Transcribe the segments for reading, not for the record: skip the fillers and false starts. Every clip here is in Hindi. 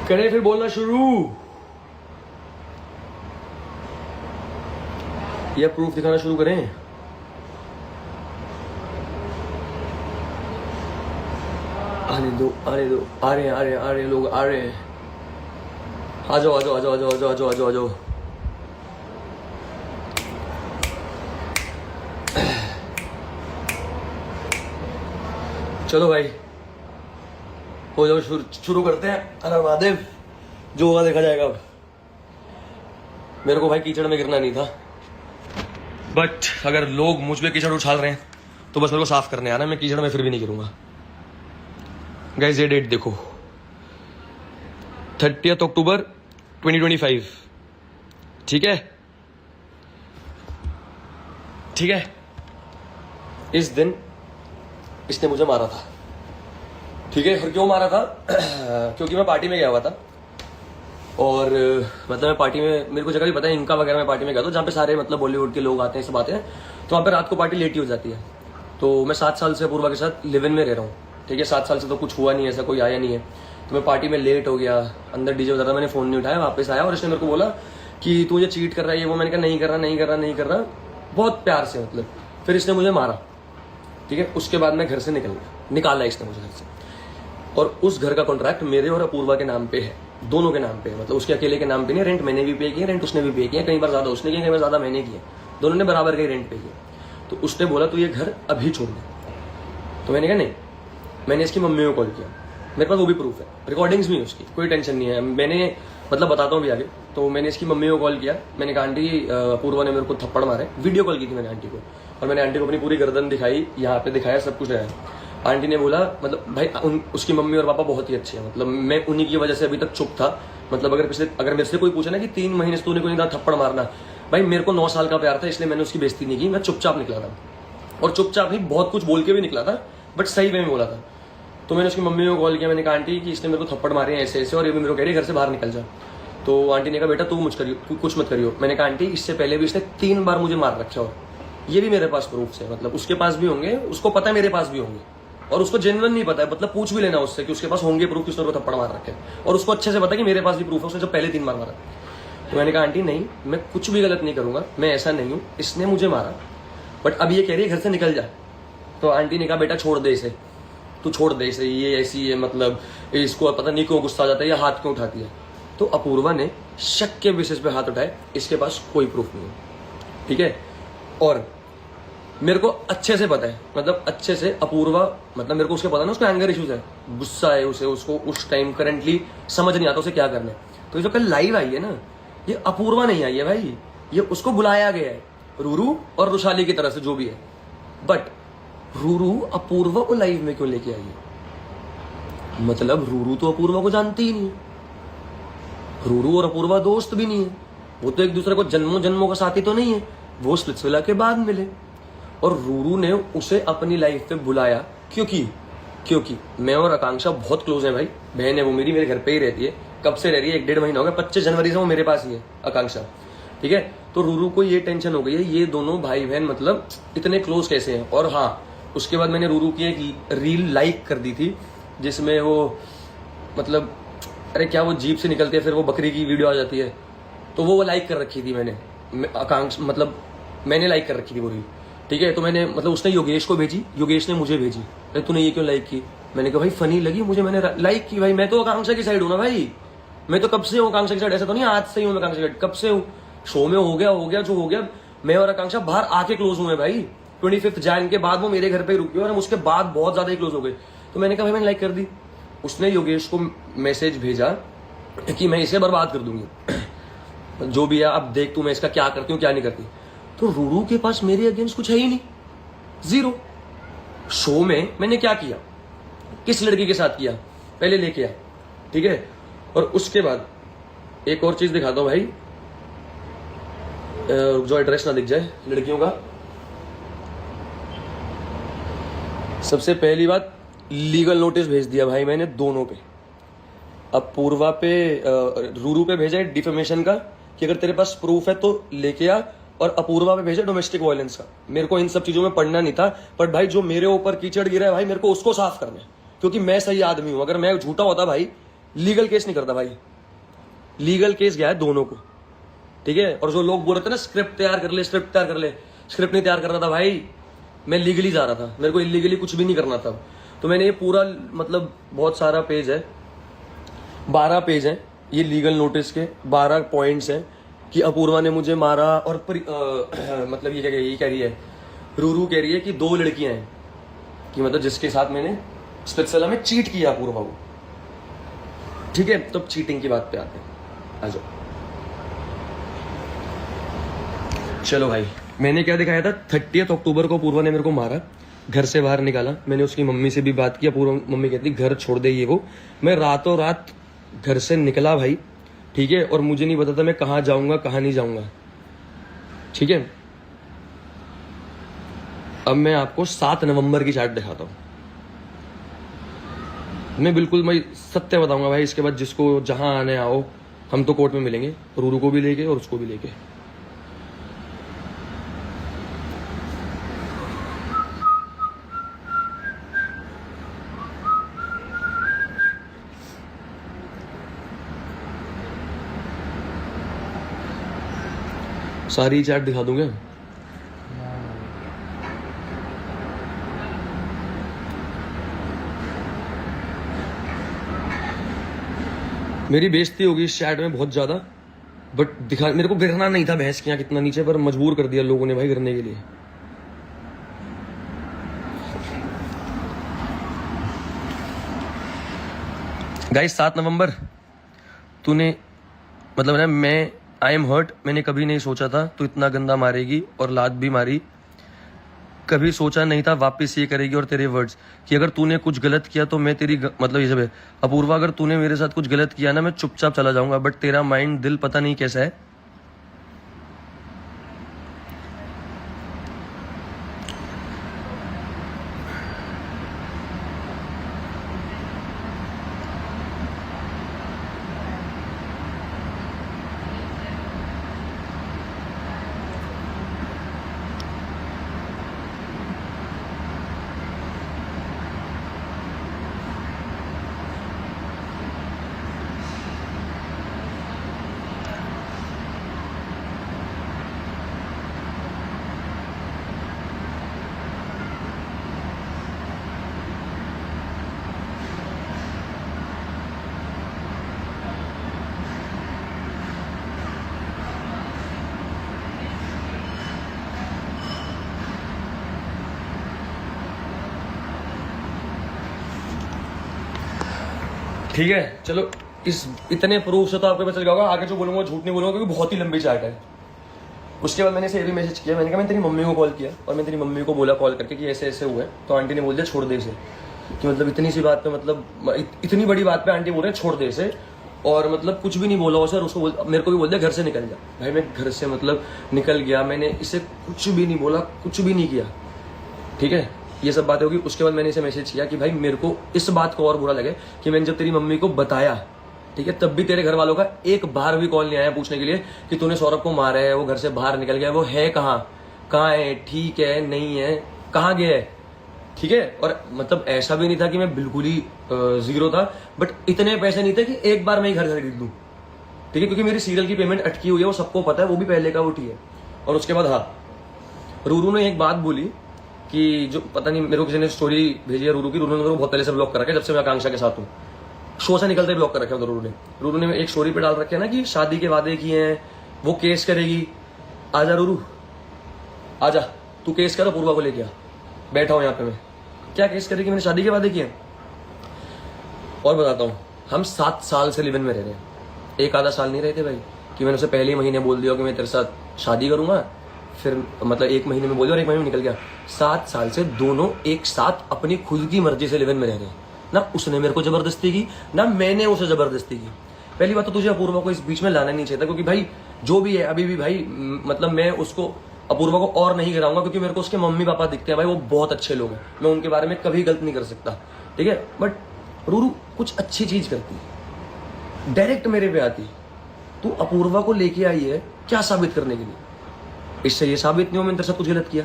करें फिर बोलना शुरू। या प्रूफ दिखाना शुरू करें। आने दो आने दो, आ रहे हैं लोग, आ रहे हैं। आ जाओ आ जाओ आ जाओ आ जाओ आ जाओ आ जाओ आ जाओ आ जाओ। चलो भाई हो जाओ, शुरू करते हैं। अरे महादेव, जो होगा देखा जाएगा। अब मेरे को भाई कीचड़ में गिरना नहीं था, बट अगर लोग मुझ पे कीचड़ उछाल रहे हैं तो बस मेरे को साफ करने आना, मैं कीचड़ में फिर भी नहीं गिरूंगा। गाइस ये डेट देखो, 30 अक्टूबर 2025। ठीक है ठीक है। इस दिन इसने मुझे मारा था। ठीक है, और क्यों मारा था? क्योंकि मैं पार्टी में गया हुआ था, और मतलब मैं पार्टी में, मेरे को जगह भी पता है, इनका वगैरह में पार्टी में गया था जहाँ पे सारे मतलब बॉलीवुड के लोग आते हैं, सब आते हैं। तो वहाँ पे रात को पार्टी लेट ही हो जाती है। तो मैं 7 साल से अपूर्वा के साथ लिव इन में रह रहा हूँ। ठीक है, 7 साल से तो कुछ हुआ नहीं, ऐसा कोई आया नहीं है। तो मैं पार्टी में लेट हो गया, अंदर डीजे बजा रहा, मैंने फोन नहीं उठाया, वापस आया और इसने मेरे को बोला कि तू ये चीट कर रहा है, ये वो। मैंने कहा नहीं कर रहा नहीं कर रहा नहीं कर रहा, बहुत प्यार से मतलब। फिर इसने मुझे मारा। ठीक है, उसके बाद मैं घर से निकाला इसने मुझे घर से। और उस घर का कॉन्ट्रैक्ट मेरे और अपूर्वा के नाम पे है, दोनों के नाम पे है। मतलब उसके अकेले के नाम पे नहीं, रेंट मैंने भी पे किया, रेंट उसने भी पे किया। कई बार ज्यादा उसने किया, कई बार ज्यादा मैंने किया, दोनों ने बराबर का ही रेंट पे किया। तो उसने बोला तू ये घर अभी छोड़ दे। तो मैंने कहा नहीं। मैंने इसकी मम्मी को कॉल किया, मेरे पास वो भी प्रूफ है, रिकॉर्डिंग्स भी है उसकी, कोई टेंशन नहीं है। मैंने मतलब बताता हूँ भी आगे। तो मैंने इसकी मम्मी को कॉल किया, मैंने कहा आंटी अपूर्वा ने मेरे को थप्पड़ मारे। वीडियो कॉल की थी मैंने आंटी को, और मैंने आंटी को अपनी पूरी गर्दन दिखाई, यहाँ पे दिखाया, सब कुछ है। आंटी ने बोला मतलब भाई उसकी मम्मी और पापा बहुत ही अच्छे हैं। मतलब मैं उन्हीं की वजह से अभी तक चुप था। मतलब अगर मेरे से कोई पूछे ना कि 3 महीने से तूने कोई नहीं थप्पड़ मारना, भाई मेरे को 9 साल का प्यार था, इसलिए मैंने उसकी बेइज्जती नहीं की। मैं चुपचाप निकला था, और चुपचाप ही बहुत कुछ बोल के भी निकला था, बट सही वे में बोला था। तो मैंने उसकी मम्मी को कॉल किया, मैंने कहा आंटी कि इसने मेरे को थप्पड़ मारे हैं ऐसे ऐसे, और ये भी मेरे को कह रही है घर से बाहर निकल जा। तो आंटी ने कहा बेटा तू कुछ मत करियो। मैंने कहा आंटी इससे पहले भी इसने 3 बार मुझे मार रखा, और ये भी मेरे पास प्रूफ है। मतलब उसके पास भी होंगे, उसको पता है मेरे पास भी होंगे, और उसको जेन्युइन नहीं पता है। मतलब पूछ भी लेना उससे कि उसके पास होंगे प्रूफ किसने थप्पड़ मार रखे, और उसको अच्छे से पता है कि मेरे पास भी प्रूफ है, उसने जो पहले 3 बार मारा। तो मैंने कहा आंटी नहीं, मैं कुछ भी गलत नहीं करूंगा, मैं ऐसा नहीं हूं, इसने मुझे मारा, बट अब ये कह रही है घर से निकल जा। तो आंटी ने कहा बेटा छोड़ दे इसे, तू छोड़ दे इसे, ये ऐसी है, मतलब इसको पता नहीं क्यों गुस्सा आ जाता है, या हाथ क्यों उठाती है। तो अपूर्वा ने शक के बेसिस पे हाथ उठाए, इसके पास कोई प्रूफ नहीं है। ठीक है, और मेरे को अच्छे से पता है, मतलब अच्छे से अपूर्वा, मतलब मेरे को उसके पता है ना, उसको एंगर इश्यूज है, गुस्सा है उसे, उसको उस टाइम करंटली समझ नहीं आता उसे क्या करना है। तो ये जो कल लाइव आई है ना, ये अपूर्वा नहीं आई है भाई, ये उसको बुलाया गया है रूरू और रुशाली की तरफ से, जो भी है। बट रूरू अपूर्वा को लाइव में क्यों लेके आई है? मतलब रूरू तो अपूर्वा को जानती ही नहीं है, रूरू और अपूर्वा दोस्त भी नहीं है, वो तो एक दूसरे को जन्मों जन्मों का साथी तो नहीं है, वो स्प्लिट्सविला के बाद मिले। और रूरू ने उसे अपनी लाइफ पे बुलाया क्योंकि मैं और आकांक्षा बहुत क्लोज है भाई, बहन है वो मेरी, मेरे घर पे ही रहती है, कब से रह रही है, 1-1.5 महीना हो गया, 25 जनवरी से वो मेरे पास ही है आकांक्षा। ठीक है, तो रूरू को ये टेंशन हो गई है, ये दोनों भाई बहन मतलब इतने क्लोज कैसे हैं। और हाँ, उसके बाद मैंने रूरू की एक रील लाइक कर दी थी, जिसमें वो मतलब अरे क्या वो जीप से निकलती है, फिर वो बकरी की वीडियो आ जाती है, तो वो लाइक कर रखी थी मैंने, आकांक्षा मतलब मैंने लाइक कर रखी थी वो रील। ठीक है, तो मैंने मतलब उसने योगेश को भेजी, योगेश ने मुझे भेजी, अरे तूने ये क्यों लाइक की? मैंने कहा भाई फनी लगी मुझे, मैंने लाइक की। भाई मैं तो आकांक्षा की साइड हूँ ना भाई, मैं तो कब से हूँ आकांक्षा की साइड, ऐसा तो नहीं आज से ही हूँ मैं आकांक्षा की साइड, कब से हूँ। शो में हो गया जो हो गया, मैं और आकांक्षा बाहर आके क्लोज हुए भाई। 25 जैन के बाद वो मेरे घर पे रुकी और हम उसके बाद बहुत ज्यादा ही क्लोज हो गए। तो मैंने कहा भाई मैंने लाइक कर दी। उसने योगेश को मैसेज भेजा कि मैं इसे बर्बाद कर दूंगी, जो भी है अब देख तू मैं इसका क्या करती हूँ क्या नहीं करती। तो रूरू के पास मेरे अगेंस्ट कुछ है ही नहीं, जीरो। शो में मैंने क्या किया, किस लड़की के साथ किया, पहले लेके आ। ठीक है, और उसके बाद एक और चीज दिखाता हूं भाई, जो एड्रेस ना दिख जाए लड़कियों का। सबसे पहली बात, लीगल नोटिस भेज दिया भाई मैंने दोनों पे। अब पूर्वा पे रूरू पे भेजा है डिफेमेशन का कि अगर तेरे पास प्रूफ है तो लेके आ, और अपूर्वा पे भेजा डोमेस्टिक वायलेंस का। मेरे को इन सब चीजों में पढ़ना नहीं था, पर भाई जो मेरे ऊपर कीचड़ गिरा है भाई, मेरे को उसको साफ करना है, क्योंकि मैं सही आदमी हूं। अगर मैं झूठा होता भाई, लीगल केस नहीं करता भाई, लीगल केस गया है दोनों को, ठीक है। और जो लोग बोल रहे थे ना स्क्रिप्ट तैयार कर ले, स्क्रिप्ट तैयार कर ले, स्क्रिप्ट नहीं तैयार कर रहा था भाई, मैं लीगली जा रहा था, मेरे को इलीगली कुछ भी नहीं करना था। तो मैंने ये पूरा मतलब बहुत सारा पेज है, 12 पेज है ये लीगल नोटिस के, 12 पॉइंट्स हैं कि अपूर्वा ने मुझे मारा। और मतलब ये कह रही है, रूरू कह रही है कि 2 लड़कियां हैं कि मतलब जिसके साथ मैंने स्पित्सला में चीट किया अपूर्वा को, ठीक है। तो चीटिंग की बात पे आते हैं, आ जाओ। चलो भाई, मैंने क्या दिखाया था, 30 अक्टूबर को अपूर्वा ने मेरे को मारा, घर से बाहर निकाला। मैंने उसकी मम्मी से भी बात की, अपूर्वा मम्मी कहती घर छोड़ दे ये वो। मैं रातों रात घर से निकला भाई, ठीक है। और मुझे नहीं पता था मैं कहाँ जाऊंगा कहाँ नहीं जाऊंगा, ठीक है। अब मैं आपको 7 नवंबर की चार्ट दिखाता हूँ। मैं बिल्कुल मैं सत्य बताऊंगा भाई, इसके बाद जिसको जहां आने आओ, हम तो कोर्ट में मिलेंगे, रूरू को भी लेके और उसको भी लेके। सारी चैट दिखा दूंगा। मेरी बेइज्जती होगी इस चैट में बहुत ज्यादा, बट दिखा, मेरे को गिरना नहीं था भैंस के यहाँ कितना नीचे, पर मजबूर कर दिया लोगों ने भाई गिरने के लिए। गाइस 7 नवंबर तूने मतलब ना, मैं आई एम हर्ट, मैंने कभी नहीं सोचा था तू इतना गंदा मारेगी और लात भी मारी, कभी सोचा नहीं था वापस ये करेगी। और तेरे वर्ड्स कि अगर तूने कुछ गलत किया तो मैं तेरी मतलब ये सब है अपूर्वा, अगर तूने मेरे साथ कुछ गलत किया ना मैं चुपचाप चला जाऊंगा, बट तेरा माइंड दिल पता नहीं कैसा है। ठीक है, चलो इस इतने प्रूफ से तो आपको पता चल गया होगा। आगे जो बोलूंगा झूठ नहीं बोलूंगा, क्योंकि बहुत ही लंबी चार्ट है। उसके बाद मैंने इसे भी मैसेज किया, मैंने कहा मैं तेरी मम्मी को कॉल किया और मैं तेरी मम्मी को बोला कॉल करके कि ऐसे ऐसे हुआ है, तो आंटी ने बोल दिया छोड़ दे इसे। कि मतलब इतनी सी बात पे, मतलब इतनी बड़ी बात पे आंटी बोल रहे हैं छोड़ दे इसे, और मतलब कुछ भी नहीं बोला उसे। और उसको मेरे को भी बोल दिया घर से निकल जा। भाई मैं घर से मतलब निकल गया, मैंने इसे कुछ भी नहीं बोला, कुछ भी नहीं किया, ठीक है। ये सब बातें होगी। उसके बाद मैंने इसे मैसेज किया कि भाई मेरे को इस बात को और बुरा लगे कि मैंने जब तेरी मम्मी को बताया, ठीक है, तब भी तेरे घर वालों का एक बार भी कॉल नहीं आया पूछने के लिए कि तूने सौरभ को मारा है, वो घर से बाहर निकल गया, वो है कहाँ है, ठीक है नहीं है, कहाँ गया है, ठीक है। और मतलब ऐसा भी नहीं था कि मैं बिल्कुल ही जीरो था, बट इतने पैसे नहीं थे कि एक बार मैं ही घर खरीद लूं, ठीक है। क्योंकि मेरी सीरियल की पेमेंट अटकी हुई है, वो सबको पता है, वो भी पहले का उठी है। और उसके बाद हाँ, रूरू ने एक बात बोली कि जो पता नहीं मेरे को किसी ने स्टोरी भेजी है रूरू की, रूरू ने मेरे को बहुत पहले से ब्लॉक कर रखा है, जब से मैं आकांक्षा के साथ हूँ, शो से निकलते ब्लॉक कर रखा है रूरू ने एक स्टोरी पे डाल रखे है ना कि शादी के वादे किए हैं, वो केस करेगी। आजा रूरू, आजा, तू केस कर, अपूर्वा को लेके आ, बैठा हूं यहाँ पे मैं। क्या केस करेगी, मैंने शादी के वादे किए। और बताता हूँ, हम 7 साल से लिव इन में रह रहे हैं, एक आधा साल नहीं रहते भाई। कि मैंने उसे पहले ही महीने बोल दिया कि मैं तेरे साथ शादी करूंगा, फिर मतलब 1 महीने में बोल दिया और 1 महीने में निकल गया। 7 साल से दोनों एक साथ अपनी खुद की मर्जी से लिव इन में रह रहे हैं। ना उसने मेरे को जबरदस्ती की, ना मैंने उसे जबरदस्ती की। पहली बात तो तुझे अपूर्वा को इस बीच में लाना नहीं चाहिए था, क्योंकि भाई जो भी है अभी भी भाई, मतलब मैं उसको अपूर्वा को और नहीं गिराऊंगा, क्योंकि मेरे को उसके मम्मी पापा दिखते हैं भाई, वो बहुत अच्छे लोग हैं, मैं उनके बारे में कभी गलत नहीं कर सकता, ठीक है। बट रूरू कुछ अच्छी चीज करती, डायरेक्ट मेरे पे आती, तू अपूर्वा को लेके आई है क्या साबित करने के लिए? इससे ये साबित नहीं हो मैंने तेरे साथ कुछ गलत किया,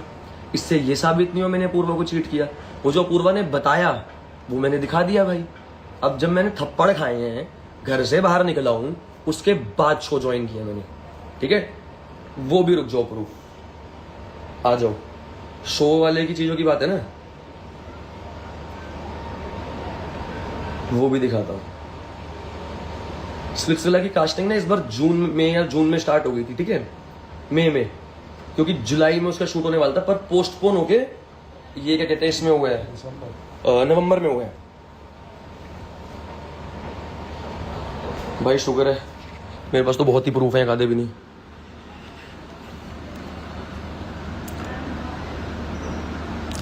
इससे ये साबित नहीं हो मैंने अपूर्वा को चीट किया। वो जो अपूर्वा ने बताया वो मैंने दिखा दिया भाई। अब जब मैंने थप्पड़ खाए हैं घर से बाहर निकला हूं उसके बाद शो ज्वाइन किया मैंने, ठीक है। वो भी रुक जाओ, प्रूफ आ जाओ, शो वाले की चीजों की बात है ना, वो भी दिखाता हूं। स्प्लिट्सविला की कास्टिंग ना इस बार जून में स्टार्ट हो गई थी, ठीक है, मई में, क्योंकि जुलाई में उसका शूट होने वाला था, पर पोस्टपोन होके ये क्या कहते हैं इसमें हुआ है, नवंबर में हुआ है। भाई शुक्र है मेरे पास तो बहुत ही प्रूफ है, आधे भी नहीं।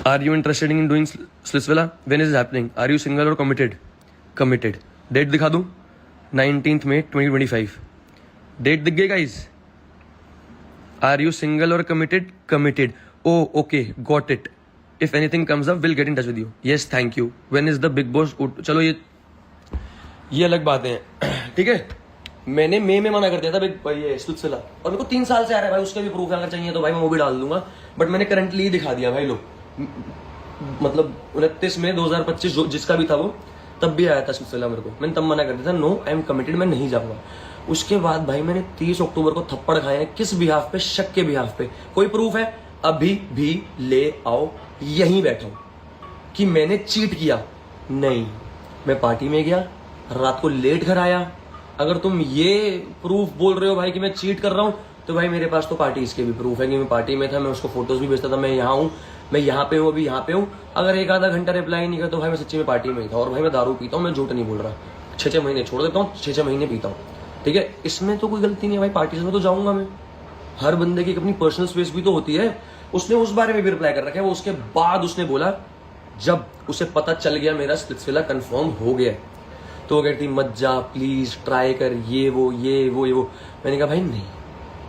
Are you interested in doing Splitsvilla? When is happening? Are you single और कमिटेड? कमिटेड। डेट दिखा दूं? 19 मई 2025। डेट दिख गई गाइस? आर यू सिंगल और committed? Committed. Oh okay, got it. If anything comes up will get in touch with you. Yes thank you. When is the Bigg Boss? चलो ये अलग बातें हैं, ठीक है। मैंने मई में मना कर दिया था ये स्प्लिट्सविला, और मेरे को 3 साल से आ रहा है भाई, उसके भी प्रूफ अगर चाहिए तो भाई मैं वो भी डाल दूंगा, बट मैंने करंटली ही दिखा दिया भाई। लोग मतलब 29 मई 2025 जिसका भी था वो, तब भी आया था स्प्लिट्सविला मेरे को, मैंने तब मना कर दिया था, नो आई एम कमिटेड, मैं नहीं जाऊंगा। उसके बाद भाई मैंने 30 अक्टूबर को थप्पड़ खाए हैं, किस बिहाफ पे? शक के बिहाफ पे। कोई प्रूफ है? अभी भी ले आओ, यहीं बैठा हूं कि मैंने चीट किया। नहीं, मैं पार्टी में गया, रात को लेट घर आया। अगर तुम ये प्रूफ बोल रहे हो भाई कि मैं चीट कर रहा हूं, तो भाई मेरे पास तो पार्टी इसके भी प्रूफ है कि मैं पार्टी में था, मैं उसको फोटोज भी भेजता था, मैं यहाँ हूँ, मैं यहाँ पे हूँ, अभी यहाँ पे हूँ। अगर 1-आधा घंटा रिप्लाई नहीं किया तो भाई मैं सच्ची में पार्टी में ही था। और भाई मैं दारू पीता हूँ, मैं झूठ नहीं बोल रहा, 6-6 महीने छोड़ देता हूँ, 6-6 महीने पीता हूँ, ठीक है। इसमें तो कोई गलती नहीं है भाई, पार्टी में तो जाऊंगा मैं। हर बंदे की अपनी पर्सनल स्पेस भी तो होती है। उसने उस बारे में भी रिप्लाई कर रखा है, वो उसके बाद उसने बोला जब उसे पता चल गया मेरा स्प्लिट्सविला कंफर्म हो गया, तो वो कहती मत जा प्लीज, ट्राई कर, ये वो। मैंने कहा भाई नहीं,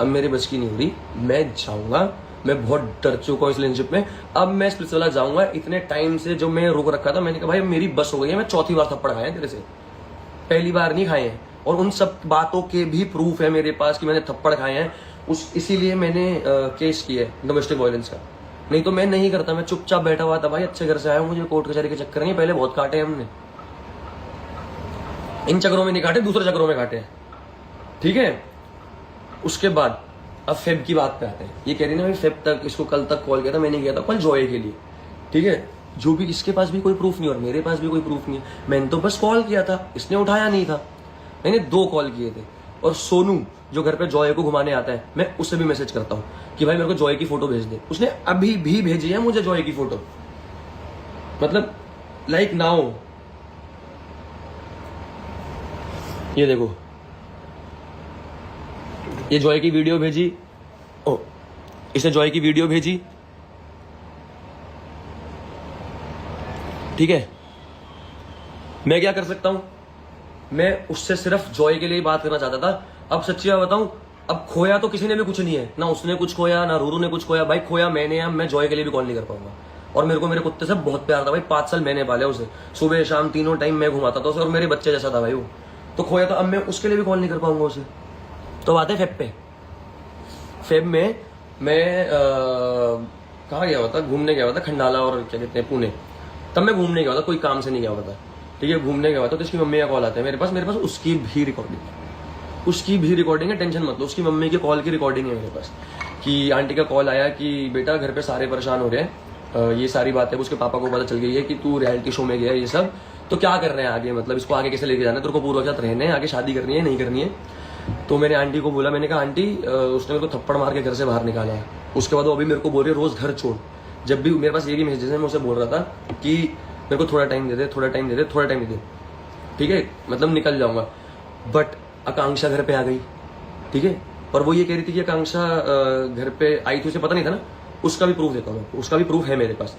अब मेरे बस की नहीं हो रही, मैं जाऊंगा, मैं बहुत डर चुका हूँ इस रिलेशनशिप में, अब मैं स्प्लिट्सविला जाऊंगा। इतने टाइम से जो मैं रुक रखा था, मैंने कहा भाई मेरी बस हो गई है, मैं 4थी बार थप्पड़ खाए हैं तेरे से, पहली बार नहीं खाए हैं। और उन सब बातों के भी प्रूफ है मेरे पास कि मैंने थप्पड़ खाए हैं, इसीलिए मैंने केस किया है डोमेस्टिक वायलेंस का। नहीं तो मैं नहीं करता, मैं चुपचाप बैठा हुआ था भाई, अच्छे घर से आया हूँ, मुझे कोर्ट कचहरी के चक्कर नहीं, पहले बहुत काटे हमने, इन चक्करों में नहीं काटे, दूसरे चक्करों में काटे, ठीक है। उसके बाद अब फेब की बात पे आते हैं। ये कह रही ना भाई फेब तक, इसको कल तक कॉल किया था, मैंने किया था कल जॉय के लिए, ठीक है। जो भी इसके पास भी कोई प्रूफ नहीं और मेरे पास भी कोई प्रूफ नहीं है, मैंने तो बस कॉल किया था, इसने उठाया नहीं था। मैंने 2 कॉल किए थे। और सोनू जो घर पे जॉय को घुमाने आता है, मैं उससे भी मैसेज करता हूँ कि भाई मेरे को जॉय की फोटो भेज दे, उसने अभी भी भेजी है मुझे जॉय की फोटो, मतलब लाइक नाउ। ये देखो, ये जॉय की वीडियो भेजी, ओ इसे जॉय की वीडियो भेजी, ठीक है। मैं क्या कर सकता हूं? मैं उससे सिर्फ जॉय के लिए बात करना चाहता था। अब सच्ची बात बताऊं, अब खोया तो किसी ने भी कुछ नहीं है, ना उसने कुछ खोया ना रूरू ने कुछ खोया, भाई खोया मैंने। अब मैं जॉय के लिए भी कॉल नहीं कर पाऊंगा। और मेरे को मेरे कुत्ते से बहुत प्यार था भाई, 5 साल मैंने पाले उसे, सुबह शाम तीनों टाइम मैं घुमाता था उसे, और मेरे बच्चे जैसा था भाई वो। तो खोया तो अब मैं उसके लिए भी कॉल नहीं कर पाऊंगा उसे। तो बात है फेब पे। फेब में मैं कहाँ गया हुआ था, घूमने गया हुआ था, खंडाला और क्या कहते हैं पुणे। तब मैं घूमने गया हुआ था, कोई काम से नहीं गया हुआ था, ठीक है। घूमने गया हुआ था तो इसकी मम्मी का कॉल आता है मेरे पास उसकी भी रिकॉर्डिंग है, टेंशन मत लो। उसकी मम्मी के कॉल की रिकॉर्डिंग है मेरे पास कि आंटी का कॉल आया कि बेटा घर पे सारे परेशान हो रहे हैं, ये सारी बातें उसके पापा को पता चल गई है कि तू रियलिटी शो में गया, ये सब तो क्या कर रहे हैं आगे, मतलब इसको आगे कैसे लेके जाना है, तेरे को पूरा साथ रहना है, आगे शादी करनी है नहीं करनी है। तो मैंने आंटी को बोला, मैंने कहा आंटी उसने मेरे को थप्पड़ मार के घर से बाहर निकाला है। उसके बाद वो अभी मेरे को बोल रही है रोज घर छोड़। जब भी मेरे पास ये मैसेज है, मैं उसे बोल रहा था कि मेरे को थोड़ा टाइम दे दे, ठीक है, मतलब निकल जाऊंगा। बट आकांक्षा घर पे आ गई, ठीक है। और वो ये कह रही थी कि आकांक्षा घर पे आई थी, उसे पता नहीं था ना, उसका भी प्रूफ देता हूँ, उसका भी प्रूफ है मेरे पास।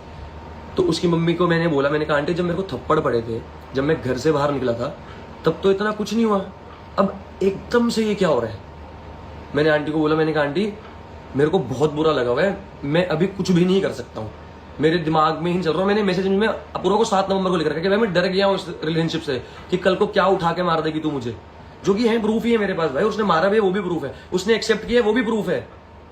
तो उसकी मम्मी को मैंने बोला, मैंने कहा आंटी जब मेरे को थप्पड़ पड़े थे, जब मैं घर से बाहर निकला था, तब तो इतना कुछ नहीं हुआ, अब एकदम से ये क्या हो रहा है। मैंने आंटी को बोला, मैंने कहा आंटी मेरे को बहुत बुरा लगा हुआ है, मैं अभी कुछ भी नहीं कर सकता हूँ, मेरे दिमाग में ही चल रहा हूँ। मैंने मैसेज में अपूर्वा को 7 नवंबर को लिख रखा है कि भाई मैं डर गया हूँ इस रिलेशनशिप से कि कल को क्या उठा के मार देगी तू मुझे, जो कि है प्रूफ ही है मेरे पास भाई। उसने मारा भी है, वो भी प्रूफ है, उसने एक्सेप्ट किया वो भी प्रूफ है,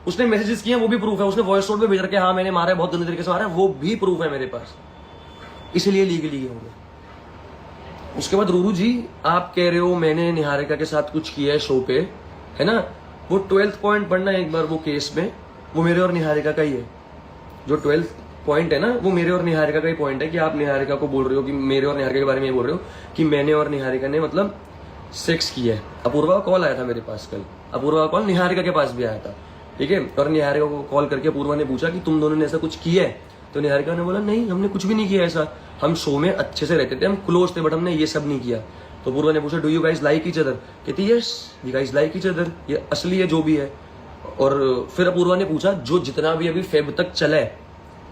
उसने मैसेजेस किए वो भी प्रूफ है, उसने वॉइस नोट में भेज रखा है हाँ मैंने मारा है, बहुत गंदे तरीके से मारा है, वो भी प्रूफ है मेरे पास। इसलिए लीगली होंगे, उसके बाद रूरू जी आप कह रहे हो मैंने निहारिका के साथ कुछ किया है शो पे, है ना, वो 12th पॉइंट पढ़ना एक बार वो केस में, वो मेरे और निहारिका का ही है। जो 12th पॉइंट है ना वो मेरे और निहारिका का ही पॉइंट है कि आप निहारिका को बोल रहे हो कि मेरे और निहारिका के बारे में ये बोल रहे हो कि मैंने और निहारिका ने मतलब सेक्स किया है। अपूर्वा का कॉल आया था मेरे पास कल, अपूर्वा का कॉल निहारिका के पास भी आया था, ठीक है। और निहारिका को कॉल करके अपूर्वा ने पूछा कि तुम दोनों ने ऐसा कुछ किया है, तो निहारिका ने बोला नहीं हमने कुछ भी नहीं किया ऐसा, हम शो में अच्छे से रहते थे, हम क्लोज थे, बट हमने ये सब नहीं किया। तो अपूर्वा ने पूछा do you guys like each other, कहती yes we guys like each other, ये असली है जो भी है। और फिर अपूर्वा ने पूछा जो जितना भी अभी फेब तक चला है,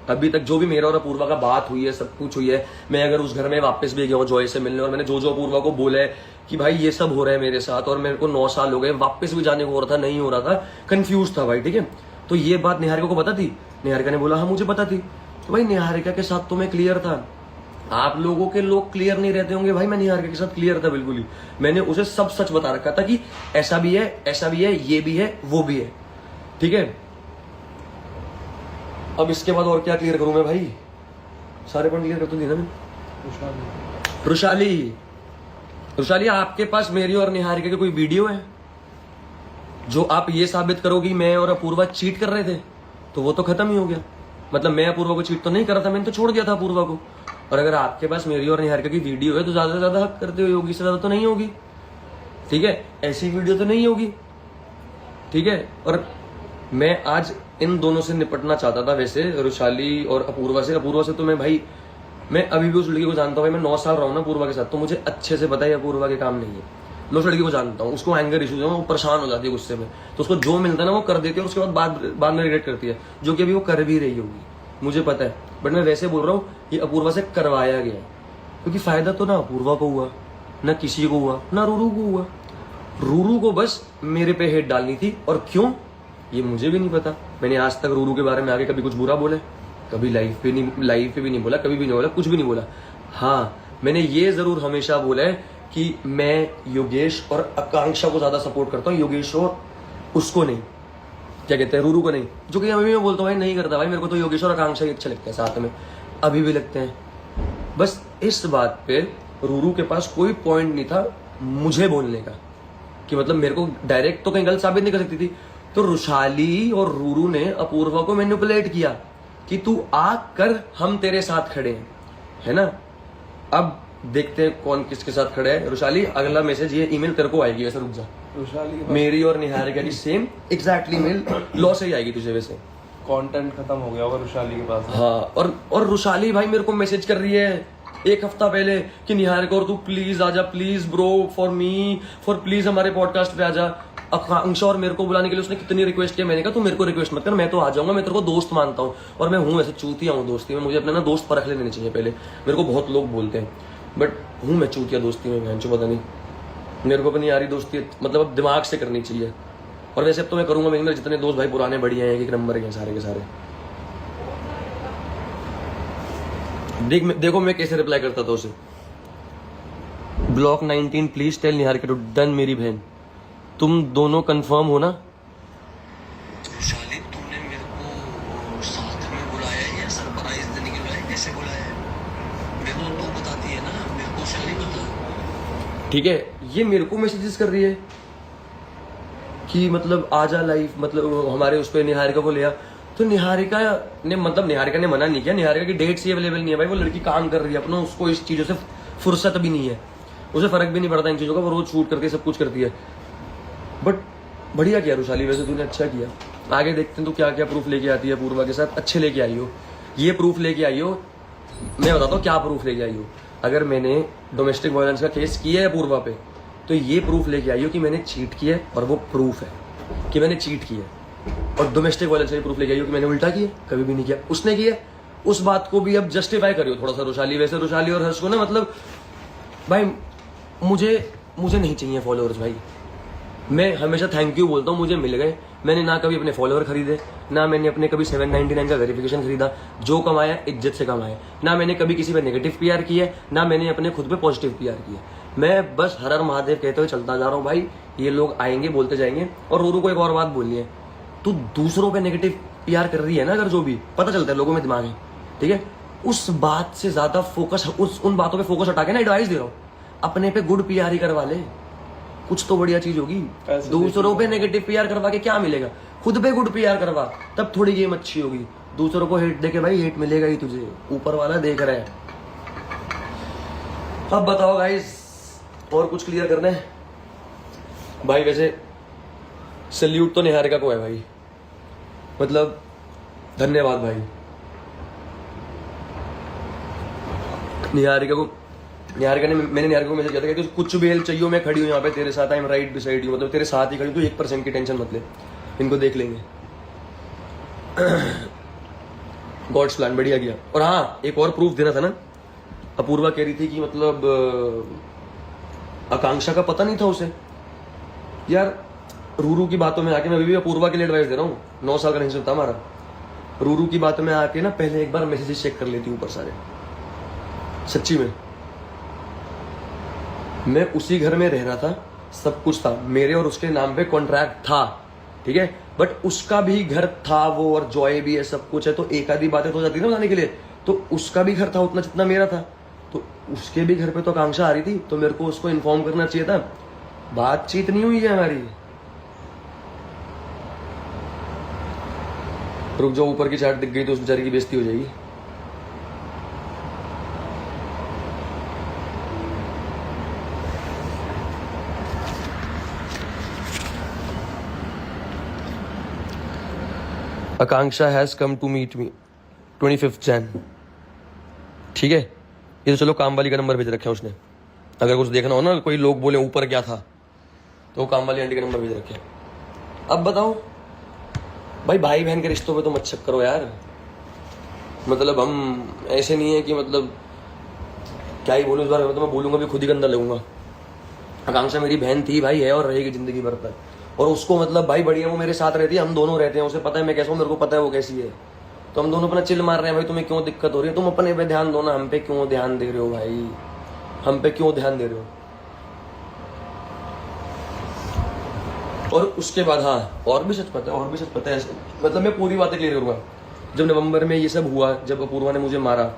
अभी तक जो भी मेरा और अपूर्वा का बात हुई है, सब कुछ हुई है, मैं अगर उस घर में वापस भी गया हूँ जॉय से मिलने और मैंने जो जो अपूर्वा को बोला है कि भाई ये सब हो रहा है मेरे साथ और मेरे को 9 साल हो गए, वापस भी जाने को हो रहा था, नहीं हो रहा था, कंफ्यूज था भाई, ठीक है। तो ये बात निहारिका को पता थी, निहारिका ने बोला हाँ मुझे पता थी। तो भाई निहारिका के साथ तो मैं क्लियर था, आप लोगों के लोग क्लियर नहीं रहते होंगे, भाई मैं निहारिका के साथ क्लियर था बिल्कुल ही। मैंने उसे सब सच बता रखा था कि ऐसा भी है, ऐसा भी है, ये भी है, वो भी है, ठीक है। अब इसके बाद और क्या क्लियर करूं मैं भाई, सारे पॉइंट क्लियर कर तो दिया ना मैं। रुशाली आपके पास मेरी और निहारिका की कोई वीडियो है जो आप ये साबित करो कि मैं और अपूर्वा चीट कर रहे थे? तो वो तो खत्म ही हो गया, मतलब मैं अपूर्वा को चीट तो नहीं कर रहा था, मैंने तो छोड़ दिया था अपूर्वा को। और अगर आपके पास मेरी और निहारिका की वीडियो है तो ज्यादा से ज्यादा हक करते हुए होगी, इससे ज्यादा तो नहीं होगी, ठीक है। ऐसी वीडियो तो नहीं होगी, ठीक है। और मैं आज इन दोनों से निपटना चाहता था वैसे, रुशाली और अपूर्वा से। अपूर्वा से तो मैं भाई, मैं अभी भी उस लड़की को जानता हूँ भाई, मैं 9 साल रहा हूँ ना अपूर्वा के साथ, तो मुझे अच्छे से पता है अपूर्वा के काम नहीं है। मैं उस लड़की को जानता हूँ, उसको एंगर इशूज है, वो परेशान हो जाती है गुस्से में, तो उसको जो मिलता है ना वो कर देती है और उसके बाद में रिग्रेट करती है, जो कि अभी वो कर भी रही होगी, मुझे पता है। बट मैं वैसे बोल रहा हूँ ये अपूर्वा से करवाया गया है, क्योंकि फायदा तो ना अपूर्वा को हुआ, ना किसी को हुआ, ना रूरू को हुआ। रूरू को बस मेरे पे हेट डालनी थी, और क्यों ये मुझे भी नहीं पता। मैंने आज तक रूरू के बारे में आगे कभी कुछ बुरा बोला, कभी लाइव पे भी नहीं बोला, कभी भी नहीं बोला, कुछ भी नहीं बोला। हाँ मैंने ये जरूर हमेशा बोला है कि मैं योगेश और आकांक्षा को ज्यादा सपोर्ट करता हूँ, योगेश और उसको नहीं, क्या कहते हैं, रूरू को नहीं, जो कि अभी मैं बोलता हूँ भाई नहीं करता भाई, मेरे को तो योगेश और आकांक्षा ही अच्छे लगते हैं, साथ में अभी भी लगते हैं। बस इस बात पे रूरू के पास कोई पॉइंट नहीं था मुझे बोलने का, कि मतलब मेरे को डायरेक्ट तो कहीं गलत साबित नहीं कर सकती थी। तो रुशाली और रूरू ने अपूर्वा को मैनिपुलेट किया कि तू आ कर, हम तेरे साथ खड़े हैं, है ना। अब देखते हैं कौन किसके साथ खड़े है। रुशाली अगला मैसेज, ये ईमेल तेरे को आएगी वैसे, रुक जा, मेरी और निहारिका की सेम एग्जैक्टली मेल लॉ से ही आएगी तुझे वैसे। कंटेंट खत्म हो गया होगा रुशाली के पास। हाँ, और रुशाली भाई मेरे को मैसेज कर रही है 1 हफ्ता पहले कि निहारिका और तू प्लीज आजा, please bro, for me, for please हमारे पॉडकास्ट पे आजा। आकांक्षा और मेरे को बुलाने के लिए उसने कितनी रिक्वेस्ट किया, मैंने कहा तू मेरे को रिक्वेस्ट मत कर, मैं तो आ जाऊंगा, मैं तेरे को दोस्त मानता हूँ, और मैं हूँ वैसे चूतिया हूँ दोस्ती में, मुझे अपने ना दोस्त परख लेने चाहिए पहले। मेरे को बहुत लोग बोलते हैं बट हूँ मैं चूतिया दोस्ती में, मैं पता नहीं, मेरे को अपनी यारी दोस्ती मतलब अब दिमाग से करनी चाहिए। और वैसे अब तो मैं करूंगा, मेरे जितने दोस्त भाई पुराने बढ़िया हैं, एक नंबर के सारे के सारे। देखो मैं कैसे रिप्लाई करता था उसे, block 19 please tell Niharika to done. मेरी बहन तुम दोनों कंफर्म हो ना? शालिद तुमने मेरे को साथ में बुलाया है या सरप्राइज देने के लिए कैसे बुलाया है? मेरे को तो बताती है ना, मेरे को शालिद बता, ठीक है। ये मेरे को मैसेजेस कर रही है कि मतलब आजा लाइव, मतलब हमारे उस पर निहारिका को लिया। तो निहारिका ने मतलब निहारिका ने मना नहीं किया, निहारिका की डेट्स ही अवेलेबल नहीं है भाई, वो लड़की काम कर रही है अपना, उसको इस चीजों से फुर्सत भी नहीं है, उसे फर्क भी नहीं पड़ता इन चीजों का, वो रोज शूट करती है, सब कुछ करती है। बट बढ़िया किया रुशाली, वैसे तूने अच्छा किया। आगे देखते हैं तो क्या क्या प्रूफ लेके आती है पूर्वा के साथ, अच्छे लेके आई हो, ये प्रूफ लेके आई हो। मैं बताता हूँ क्या प्रूफ लेके आई हो। अगर मैंने डोमेस्टिक वायलेंस का केस किया है पूर्वा पे, तो ये प्रूफ लेके आई हो कि मैंने चीट किया है, और वो प्रूफ है कि मैंने चीट किया है। और डोमेस्टिक वायलेंस का प्रूफ लेके आई हो कि मैंने उल्टा किया, कभी भी नहीं किया, उसने किया। उस बात को भी अब जस्टिफाई करियो थोड़ा सा रुशाली। वैसे रुशाली और हर्ष को ना, मतलब भाई मुझे नहीं चाहिए फॉलोअर्स भाई, मैं हमेशा थैंक यू बोलता हूँ, मुझे मिल गए। मैंने ना कभी अपने फॉलोअर खरीदे, ना मैंने अपने कभी 799 का वेरिफिकेशन खरीदा, जो कमाया इज्जत से कमाया, ना मैंने कभी किसी पे नेगेटिव पीआर किया, ना मैंने अपने खुद पे पॉजिटिव पीआर किया। मैं बस हर हर महादेव कहते हुए चलता जा रहा हूँ भाई, ये लोग आएंगे बोलते जाएंगे। और रूरू को एक और बात बोलनी है, तू दूसरों पे नेगेटिव पीआर कर रही है ना, अगर जो भी पता चलता है लोगों में दिमाग है, ठीक है, उस बात से ज्यादा फोकस उन बातों पे फोकस हटा के ना एडवाइस दे रहा हूँ अपने पे गुड पीआर ही करवा ले, कुछ तो बढ़िया चीज होगी। ऐसे दूसरों पे नेगेटिव पीआर करवा के क्या मिलेगा, खुद पे गुड पीआर करवा, तब थोड़ी गेम अच्छी होगी। दूसरों को हेट देके भाई हेट मिलेगा ही तुझे, ऊपर वाला देख रहा है। अब बताओ गाइस, और कुछ क्लियर करना है भाई? वैसे सल्यूट तो निहारिका को है भाई, मतलब धन्यवाद भाई निहारिका को। निहारिका ने, मैंने निहारिका को मैसेज किया था कि कुछ भी हेल्प चाहिए मैं खड़ी हूँ यहाँ पे तेरे साथ, I am right beside you, मतलब तेरे साथ ही खड़ी हूँ, तो 1% की टेंशन मत ले, इनको देख लेंगे। गॉड्स प्लान बढ़िया किया। और हाँ, एक और प्रूफ देना था ना, अपूर्वा कह रही थी कि मतलब आकांक्षा का पता नहीं था उसे। यार रूरू की बातों में आके, मैं अभी भी अपूर्वा के लिए एडवाइस दे रहा हूँ, 9 साल का रिलेशनशिप था हमारा। रूरू की बातों में आके ना पहले एक बार मैसेजेस चेक कर लेती ऊपर सारे, सच्ची में। मैं उसी घर में रह रहा था, सब कुछ था, मेरे और उसके नाम पे कॉन्ट्रैक्ट था, ठीक है, बट उसका भी घर था वो, और जॉय भी है, सब कुछ है, तो एक आधी बातें तो हो जाती है ना बताने के लिए। तो उसका भी घर था उतना जितना मेरा था, तो उसके भी घर पे तो आकांक्षा आ रही थी, तो मेरे को उसको इन्फॉर्म करना चाहिए था। बातचीत नहीं हुई है हमारी। रुक जाओ, ऊपर की चैट दिख गई तो उस बेचारी की बेइज्जती हो जाएगी। Akanksha has come to meet me 25 Jain, ठीक है। ये तो चलो काम वाली का नंबर भेज रखे हैं उसने, अगर कुछ देखना हो ना, कोई लोग बोले ऊपर क्या था, तो काम वाली आंटी का नंबर भेज रखे हैं। अब बताओ भाई, भाई बहन के रिश्तों पे तो मत शक करो यार। मतलब हम ऐसे नहीं है कि मतलब क्या ही बोलूं इस बार, तो मैं बोलूंगा भी खुद ही गंदा लगूंगा। आकांक्षा मेरी बहन थी भाई, है और रहेगी जिंदगी भर तक। और उसको मतलब भाई बढ़िया, वो मेरे साथ रहती है, हम दोनों रहते हैं, उसे पता है मैं कैसा हूँ, मेरे को पता है वो कैसी है, तो हम दोनों अपना चिल मार रहे हैं। भाई तुम्हें क्यों दिक्कत हो रही है, तुम अपने पे ध्यान दो ना, हम पे क्यों ध्यान दे रहे हो भाई, हम पे क्यों ध्यान दे रहे हो। और उसके बाद हाँ, और भी सच पता है, मतलब मैं पूरी बातें क्लियर करूंगा। जब नवंबर में ये सब हुआ, जब अपूर्वा ने मुझे मारा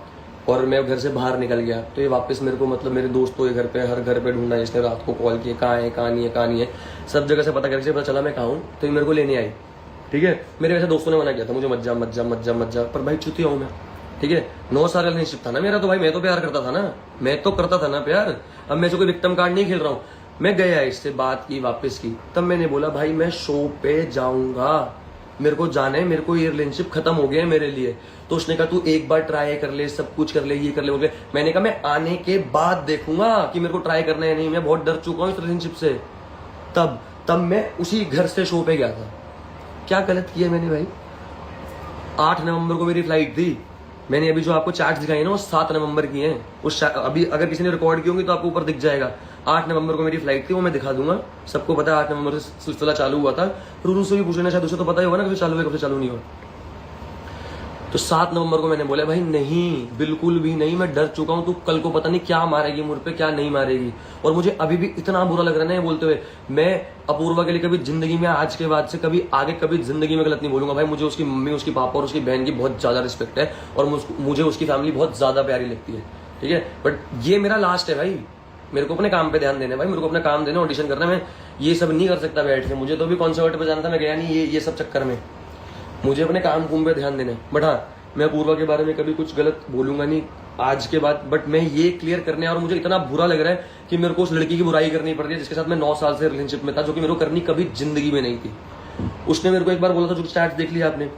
और मैं घर से बाहर निकल गया, तो ये वापस मेरे को मतलब मेरे दोस्तों के घर पे, हर घर पे ढूंढा, जिसने रात को कॉल किया, कहाँ है कहाँ नहीं है, सब जगह से पता करके पता चला मैं कहाँ हूँ, तो ये मेरे को लेने आई, ठीक है। मेरे वैसे दोस्तों ने मना किया था, मुझे मत जा, पर भाई चुतिया हूँ मैं, ठीक है। 9 साल का रिलेशनशिप था ना मेरा, तो भाई मैं तो प्यार करता था ना, मैं तो करता था ना प्यार। अब मैं कोई विक्टिम कार्ड नहीं खेल रहा हूँ। मैं गया, इससे बात की, वापस की, तब मैंने बोला भाई मैं शो पे जाऊंगा, मेरे को जाना है, मेरे को ये रिलेशनशिप खत्म हो गया है मेरे लिए। तो उसने कहा तू एक बार ट्राई कर ले, सब कुछ कर ले, ये कर ले, बोल के। मैंने कहा मैं आने के बाद देखूंगा कि मेरे को ट्राई करना है नहीं, मैं बहुत डर चुका हूँ इस रिलेशनशिप से। तब मैं उसी घर से शो पे गया था। क्या गलत किया मैंने भाई? 8 नवंबर को मेरी फ्लाइट थी, मैंने अभी जो आपको चैट्स दिखाई ना वो 7 नवंबर की हैं। उस अभी अगर किसी ने रिकॉर्ड की होंगी तो आपको ऊपर दिख जाएगा। 8 नवंबर को मेरी फ्लाइट थी, वो मैं दिखा दूंगा, सबको पता है 8 नवंबर से सिलसिला चालू हुआ था। रूरू से भी पूछना, शायद उसे तो पता ही होगा ना कब से चालू है कब से चालू नहीं हुआ। तो 7 नवंबर को मैंने बोला भाई नहीं, बिल्कुल भी नहीं, मैं डर चुका हूं, तू कल को पता नहीं क्या मारेगी मुझ पे, क्या नहीं मारेगी। और मुझे अभी भी इतना बुरा लग रहा है बोलते हुए। मैं अपूर्वा के लिए कभी जिंदगी में, आज के बाद से कभी आगे कभी जिंदगी में गलत नहीं बोलूंगा भाई। मुझे उसकी मम्मी, उसकी पापा और उसकी बहन की बहुत ज्यादा रिस्पेक्ट है, और मुझे उसकी फैमिली बहुत ज्यादा प्यारी लगती है, ठीक है। बट ये मेरा लास्ट है भाई, मेरे को अपने काम पे ध्यान देना है भाई, मेरे को अपना काम देना, ऑडिशन करना। मैं ये सब नहीं कर सकता बैठ के, मुझे तो भी कॉन्सर्ट पे जाना था, मैं गया नहीं ये सब चक्कर में। मुझे अपने काम कुम पे ध्यान देना है। बट हाँ, मैं अपूर्वा के बारे में कभी कुछ गलत बोलूंगा नहीं आज के बाद। बट मैं ये क्लियर करने, और मुझे इतना बुरा लग रहा है कि मेरे को उस लड़की की बुराई करनी पड़ रही है जिसके साथ मैं 9 साल से रिलेशनशिप में था, जो कि मेरे को करनी कभी जिंदगी में नहीं थी। उसने मेरे को एक बार बोला था, जो चैट देख लिया आपने,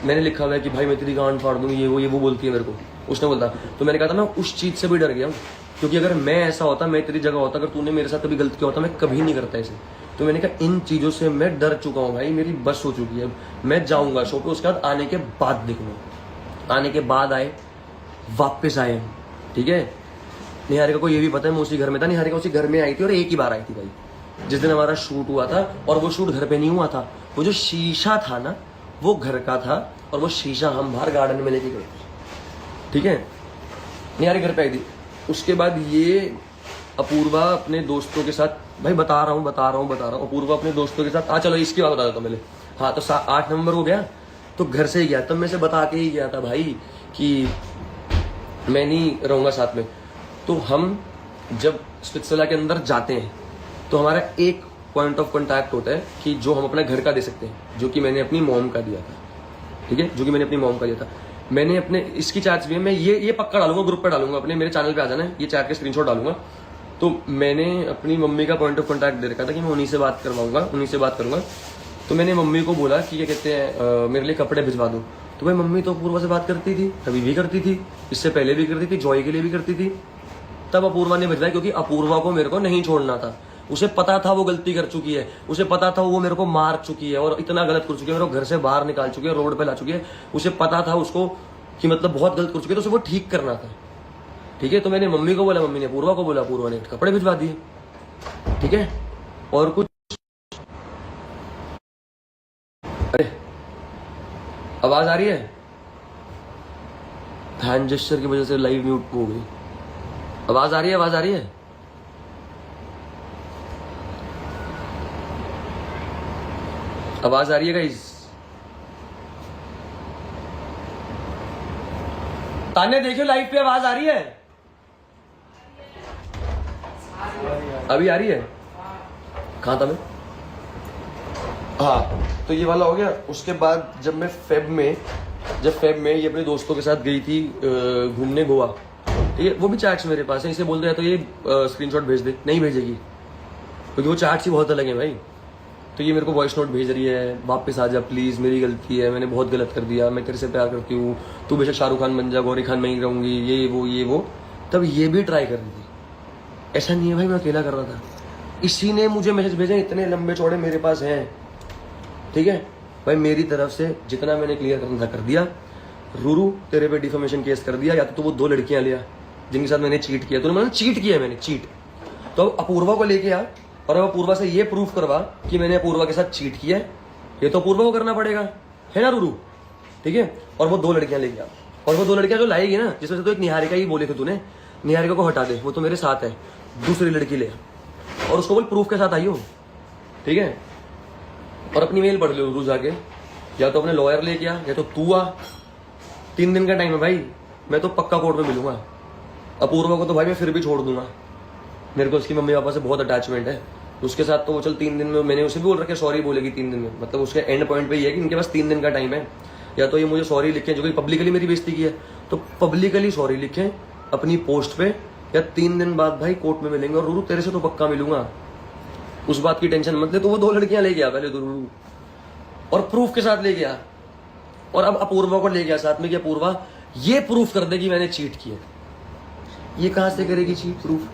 मैंने लिखा हुआ है कि भाई मैं तेरी गांड फाड़ दूंगी, ये वो बोलती है मेरे को, उसने बोलता। तो मैंने कहा था मैं उस चीज से भी डर गया हूँ, क्योंकि अगर मैं ऐसा होता, मैं तेरी जगह होता, अगर तूने मेरे साथ कभी गलत किया होता, मैं कभी नहीं करता ऐसे। तो मैंने कहा इन चीजों से मैं डर चुका हूँ भाई, मेरी बस हो चुकी है। मैं जाऊंगा शो पे, उसके बाद आने के बाद देखूंगा, आने के बाद आए, वापस आए, ठीक है। निहारिका को ये भी पता है मैं उसी घर में था, निहारिका उसी घर में आई थी, और एक ही बार आई थी भाई, जिस दिन हमारा शूट हुआ था। और वो शूट घर पे नहीं हुआ था, वो जो शीशा था ना वो घर का था, और वो शीशा हम बाहर गार्डन में लेके गए, ठीक है। निहारिका घर पे आई थी। उसके बाद ये अपूर्वा अपने दोस्तों के साथ, भाई बता रहा हूँ, अपूर्वा अपने दोस्तों के साथ, चलो इसकी बात बता देता हूँ पहले। हाँ, तो 8 नवंबर को गया, तो घर से ही गया, तब मैं से बता के ही गया था भाई कि मैं नहीं रहूंगा साथ में। तो हम जब स्पिट्सविला के अंदर जाते हैं तो हमारा एक पॉइंट ऑफ कॉन्टैक्ट होता है कि जो हम अपने घर का दे सकते हैं, जो कि मैंने अपनी मॉम का दिया था। ठीक है, जो कि मैंने अपनी मॉम का दिया था। मैंने अपने इसकी चैट्स भी है, मैं ये पक्का डालूंगा, ग्रुप पे डालूंगा, अपने मेरे चैनल पे आ जाना है, ये चैट के स्क्रीनशॉट डालूंगा। तो मैंने अपनी मम्मी का पॉइंट ऑफ कॉन्टैक्ट दे रखा था कि मैं उन्हीं से बात करवाऊंगा, उन्हीं से बात करूंगा। तो मैंने मम्मी को बोला कि क्या कहते हैं मेरे लिए कपड़े भिजवा दूँ। तो भाई मम्मी तो अपूर्वा से बात करती थी, अभी भी करती थी, इससे पहले भी करती थी, जॉय के लिए भी करती थी। तब अपूर्वा ने भिजवाई क्योंकि अपूर्वा को मेरे को नहीं छोड़ना था। उसे पता था वो गलती कर चुकी है, उसे पता था वो मेरे को मार चुकी है और इतना गलत कर चुकी है, मेरे को घर से बाहर निकाल चुकी है, रोड पे ला चुकी है। उसे पता था उसको कि मतलब बहुत गलत कर चुकी है, तो उसे वो ठीक करना था। ठीक है, तो मैंने मम्मी को बोला, मम्मी ने अपूर्वा को बोला, अपूर्वा ने कपड़े भिजवा दिए। ठीक है, और कुछ अरे आवाज आ रही है? हैंड जेस्चर की वजह से लाइव म्यूट हो गई। आवाज आ रही है? आवाज आ रही है? आवाज आ रही है गाइस? ताने देखियो लाइव पे आवाज आ रही है? अभी आ रही है? कहां था मैं? हाँ, तो ये वाला हो गया। उसके बाद जब मैं फेब में ये अपने दोस्तों के साथ गई थी घूमने गोवा। ठीक है, वो भी चैट्स मेरे पास है, इसे बोल रहा तो ये स्क्रीनशॉट भेज दे, नहीं भेजेगी क्योंकि वो चैट्स ही बहुत अलग है भाई। तो ये मेरे को वॉइस नोट भेज रही है, वापस आ जा प्लीज, मेरी गलती है, मैंने बहुत गलत कर दिया, मैं तेरे से प्यार करती हूँ, तू बेशक शाहरुख खान बन जा, गौरी खान मैं ही रहूंगी, ये वो। तब ये भी ट्राई कर रही थी। ऐसा नहीं है भाई मैं अकेला कर रहा था, इसी ने मुझे मैसेज भेजे, इतने लंबे चौड़े मेरे पास हैं। ठीक है भाई, मेरी तरफ से जितना मैंने क्लियर करना था कर दिया। रूरू तेरे पे डिफेमेशन केस कर दिया, या तो वो 2 लड़कियां लिया जिनके साथ मैंने चीट किया, तो मैंने चीट किया, मैंने चीट। तो अपूर्वा को लेके आ और अब अपूर्वा से ये प्रूफ करवा कि मैंने अपूर्वा के साथ चीट किया है। ये तो अपूर्वा को करना पड़ेगा, है ना रूरू? ठीक है, और वो 2 लड़कियां लेके आ, और वो 2 लड़कियां जो लाएगी ना, जिसमें से तो एक निहारिका ही बोले थे तूने, निहारिका को हटा दे, वो तो मेरे साथ है, दूसरी लड़की ले और उसको बोल प्रूफ के साथ आई हो। ठीक है, और अपनी मेल पढ़ लो रूरू जाके, या तो अपने लॉयर लेके आ या तो तू आ। 3 दिन का टाइम है भाई, मैं तो पक्का कोर्ट में मिलूंगा। अपूर्वा को तो भाई मैं फिर भी छोड़ दूंगा, मेरे को उसकी मम्मी पापा से बहुत अटैचमेंट है, उसके साथ तो वो चल 3 दिन में, मैंने उसे भी बोल रखा है सॉरी बोलेगी 3 दिन में, मतलब उसके एंड पॉइंट पे ये है कि इनके पास 3 दिन का टाइम है। या तो ये मुझे सॉरी लिखें, जो कि पब्लिकली मेरी बेइज्जती की है, तो पब्लिकली सॉरी लिखें अपनी पोस्ट पे, या 3 दिन बाद भाई कोर्ट में मिलेंगे। और रूरू तेरे से तो पक्का मिलूंगा, उस बात की टेंशन मत ले। तो वो 2 लड़कियां ले गया पहले तो रूरू, और प्रूफ के साथ ले गया, और अब अपूर्वा को ले गया साथ में कि अपूर्वा ये प्रूफ कर दे कि मैंने चीट किया। ये कहां से करेगी चीट प्रूफ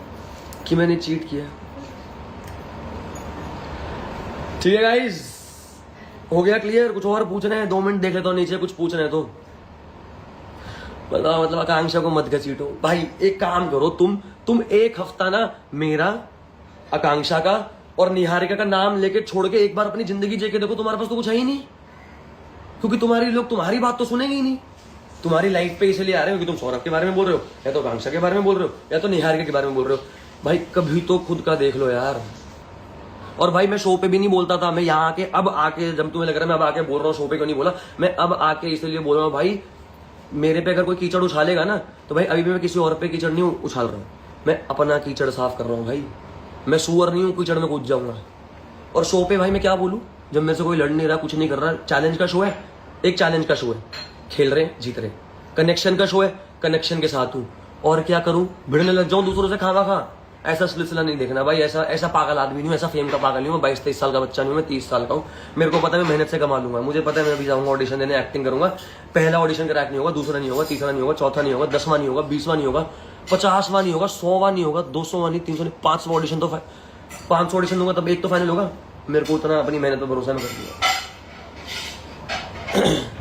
कि मैंने चीट किया? ठीक है गाइस, हो गया क्लियर? कुछ और पूछना है? 2 मिनट देख लेता हूं नीचे, कुछ पूछना है तो बताओ। मतलब आकांक्षा को मत घसीटो भाई, एक काम करो तुम 1 हफ्ता ना मेरा, आकांक्षा का और निहारिका का नाम लेके छोड़ के एक बार अपनी जिंदगी जी के देखो, तुम्हारे पास तो कुछ है ही नहीं, क्योंकि तुम्हारी बात तो सुनेंगे ही नहीं। तुम्हारी लाइफ पे इसलिए आ रहे हो कि तुम सौरभ के बारे में बोल रहे हो, या तो आकांक्षा के बारे में बोल रहे हो, या तो निहारिका के बारे में बोल रहे हो। भाई कभी तो खुद का देख लो यार। और भाई मैं शो पे भी नहीं बोलता था, मैं यहाँ आके अब आके, जब तुम्हें लग रहा है मैं अब आके बोल रहा हूँ, शो पे क्यों नहीं बोला, मैं अब आके इसलिए बोल रहा हूँ भाई, मेरे पे अगर कोई कीचड़ उछालेगा ना, तो भाई अभी भी मैं किसी और पे कीचड़ नहीं उछाल रहा हूँ, मैं अपना कीचड़ साफ कर रहा हूँ भाई। मैं सुअर नहीं हूँ कीचड़ में कूद जाऊंगा। और शो पे भाई मैं क्या बोलूँ, जब मेरे से कोई लड़ नहीं रहा, कुछ नहीं कर रहा, चैलेंज का शो है, एक चैलेंज का शो है, खेल रहे जीत रहे, कनेक्शन का शो है, कनेक्शन के साथ हूँ, और क्या करूँ, भिड़ने लग जाऊँ दूसरों से खा। ऐसा सिलसिला नहीं देखना भाई, ऐसा पागल आदमी नहीं हूँ, ऐसा फेम का पागल नहीं हूँ, 22-23 साल का बच्चा नहीं हूँ, मैं 30 साल का हूँ। मेरे को पता है मैं मेहनत से कमा लूंगा, मुझे पता है मैं अभी जाऊंगा ऑडिशन देने, एक्टिंग करूंगा, पहला ऑडिशन क्रैक नहीं होगा, दूसरा नहीं होगा, तीसरा नहीं होगा, चौथा नहीं होगा, 10वां नहीं होगा, 20वां नहीं होगा, 50वां नहीं होगा, 100वां नहीं होगा, 200वां नहीं, 300 नहीं, 500 ऑडिशन तो 500 ऑडिशन दूंगा तब एक तो फाइनल होगा। मेरे को उतना अपनी मेहनत पर भरोसा नहीं कर दिया।